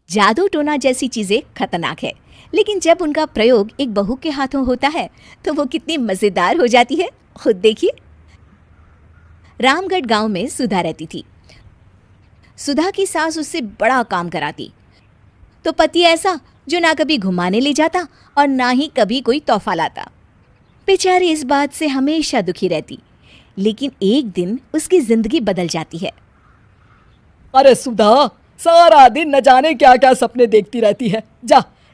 जादू टोना जैसी चीजें खतरनाक है, लेकिन जब उनका प्रयोग एक बहू के हाथों होता है तो वो कितनी मजेदार हो जाती है, खुद देखिए। रामगढ़ गांव में सुधा रहती थी। सुधा की सास उससे बड़ा काम कराती, तो पति ऐसा जो ना कभी घुमाने ले जाता और ना ही कभी कोई तोहफा लाता। बेचारी इस बात से हमेशा दुखी रहती, लेकिन एक दिन उसकी जिंदगी बदल जाती है। अरे सुधा, सारा दिन न जाने क्या क्या सपने देखती रहती है।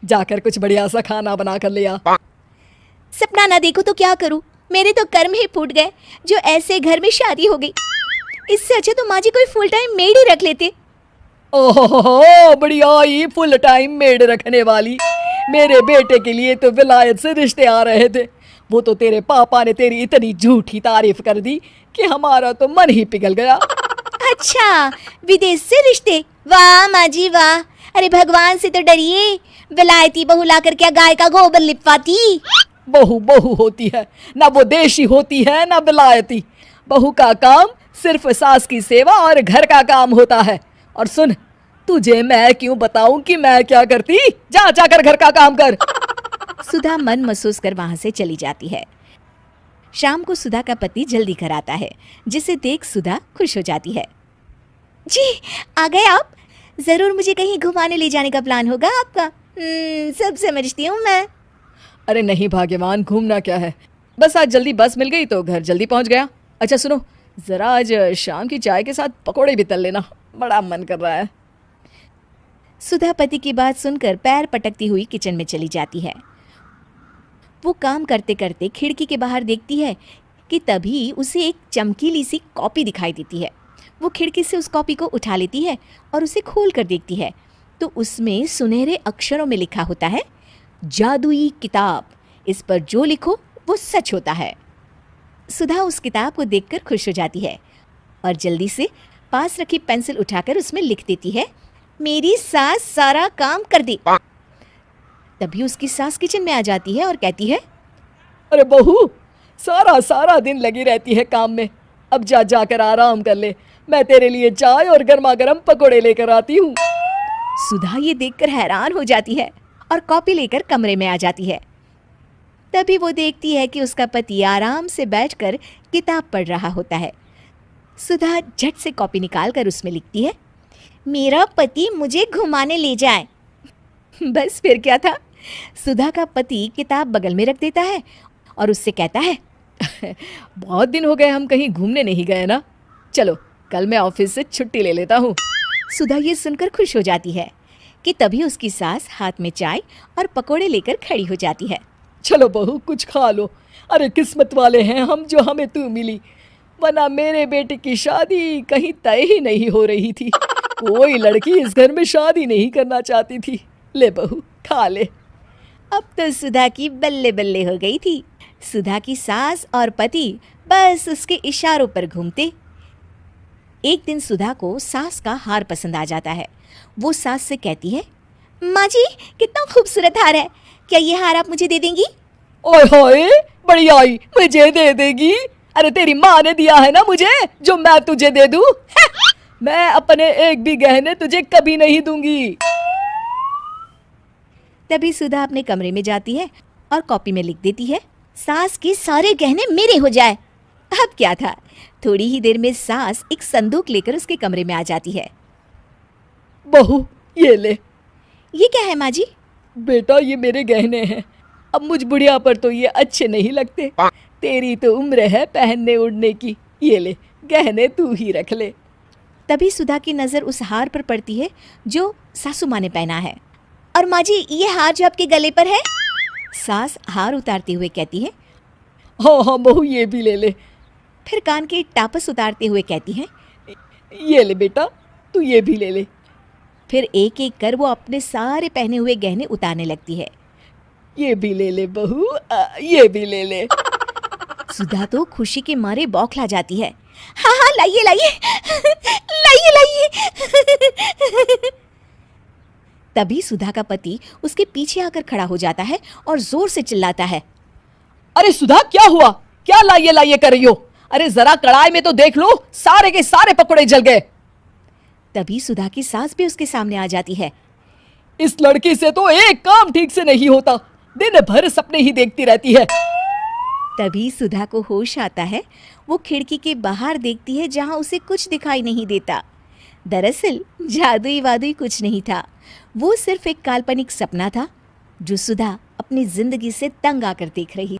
जाकर कुछ बढ़िया सा खाना बना कर ले आ। सपना ना देखो तो क्या करूं, मेरे तो कर्म ही फूट गए जो ऐसे घर में शादी हो गई। इससे अच्छा तो माँ जी कोई फुल टाइम मेड ही रख लेते। ओहो, बढ़िया ही फुल टाइम मेड रखने वाली। मेरे बेटे के लिए तो विलायत से रिश्ते आ रहे थे। वो तो तेरे पापा ने तेरी इतनी झूठी तारीफ कर दी कि हमारा तो मन ही पिघल गया। अच्छा, विदेश से रिश्ते? वाह माँ जी वाह। अरे भगवान से तो डरिए, विलायती बहू लाकर क्या गाय का गोबर लिपवाती। बहू बहू होती है ना, वो देशी होती है ना विलायती। बहू का काम सिर्फ सास की सेवा और घर का काम होता है। और सुन, तुझे मैं क्यों बताऊं कि मैं क्या करती? जाकर घर का काम कर। सुधा मन महसूस कर वहां से चली जाती है। शाम को सुधा का पति जल्दी घर आता है, जिसे देख सुधा खुश हो जाती है। जी आ गए आप? जरूर मुझे कहीं घुमाने ले जाने का प्लान होगा आपका। सब समझती हूँ मैं। अरे नहीं भाग्यवान, घूमना क्या है, बस आज जल्दी बस मिल गई तो घर जल्दी पहुंच गया। अच्छा सुनो, जरा आज शाम की चाय के साथ पकोड़े भी तल लेना, बड़ा मन कर रहा है। सुधा पति की बात सुनकर पैर पटकती हुई किचन में चली जाती है। वो काम करते करते खिड़की के बाहर देखती है कि तभी उसे एक चमकीली सी कॉपी दिखाई देती है। वो खिड़की से उस कॉपी को उठा लेती है और उसे खोल कर देखती है तो उसमें सुनहरे अक्षरों में लिखा होता है, जादुई किताब, इस पर जो लिखो वो सच होता है। सुधा उस किताब को देखकर खुश हो जाती है और जल्दी से पास रखी पेंसिल उठाकर उसमें लिख देती है, मेरी सास सारा काम कर दे। तभी उसकी सास किचन में आ जाती है और कहती है, अरे बहू, सारा दिन लगी रहती है काम में, अब जाकर आराम कर ले। मैं तेरे लिए चाय और गर्मा गर्म पकोड़े लेकर आती हूँ। सुधा ये देखकर हैरान हो जाती है और कॉपी लेकर कमरे में आ जाती है। तभी वो देखती है कि उसका पति आराम से बैठकर किताब पढ़ रहा होता है। सुधा झट से कॉपी निकालकर उसमें लिखती है, मेरा पति मुझे घुमाने ले जाए। बस फिर क्या था, सुधा का पति किताब बगल में रख देता है और उससे कहता है, बहुत दिन हो गए हम कहीं घूमने नहीं गए ना, चलो कल मैं ऑफिस से छुट्टी ले लेता हूँ। सुधा ये सुनकर खुश हो जाती है कि तभी उसकी सास हाथ में चाय और पकोड़े लेकर खड़ी हो जाती है। चलो बहू, कुछ खा लो। अरे किस्मत वाले हैं हम जो हमें तू मिली, वरना मेरे बेटे की शादी कहीं तय ही नहीं हो रही थी। कोई लड़की इस घर में शादी नहीं करना चाहती थी। ले बहू, खा ले। अब तो सुधा की बल्ले बल्ले हो गई थी। सुधा की सास और पति बस उसके इशारों पर घूमते। एक दिन सुधा को सास का हार पसंद आ जाता है। वो सास से कहती है, माँ जी कितना खूबसूरत हार है, क्या ये हार आप मुझे दे देंगी? ओए होए, बढ़िया ही, मुझे दे देगी? अरे तेरी माँ ने दिया है ना मुझे, जो मैं तुझे दे दूँ? मैं अपने एक भी गहने तुझे कभी नहीं दूंगी। तभी सुधा अपने कमरे में जाती है और कॉपी में लिख देती है, सास के सारे गहने मेरे हो जाए। अब क्या था, थोड़ी ही देर में सास एक संदूक लेकर उसके कमरे में आ जाती है। बहू ये ले। ये क्या है माँ जी? बेटा ये मेरे गहने हैं, अब मुझ बुढ़िया पर तो ये अच्छे नहीं लगते। तेरी तो उम्र है पहनने उड़ने की, ये ले गहने तू ही रख ले। तभी सुधा की नज़र उस हार पर पड़ती है जो सासू माँ ने पहना है। और माँ जी ये हार जो आपके गले पर है? सास हार उतारते हुए कहती है, हाँ बहू ये भी ले ले। फिर कान के टापस उतारते हुए कहती है, ये ले बेटा, तू ये भी ले ले। फिर एक एक कर वो अपने सारे पहने हुए गहने उतारने लगती है। ये भी ले ले बहू, ये भी ले ले। सुधा तो खुशी के मारे बौखला जाती है। हाँ लाइए लाइए लाइए लाइए। तभी सुधा का पति उसके पीछे आकर खड़ा हो जाता है और जोर से चिल्लाता है, अरे सुधा क्या हुआ, क्या लाइए लाइए कर रही हो? अरे जरा कढ़ाई में तो देख लो, सारे के सारे पकोड़े जल गए। तभी सुधा की सास भी उसके सामने आ जाती है। इस लड़की से तो एक काम ठीक से नहीं होता, दिन भर सपने ही देखती रहती है। तभी सुधा को होश आता है। वो खिड़की के बाहर देखती है जहां उसे कुछ दिखाई नहीं देता। दरअसल जादुई वादुई कुछ नहीं था, वो सिर्फ एक काल्पनिक सपना था जो सुधा अपनी जिंदगी से तंग आकर देख रही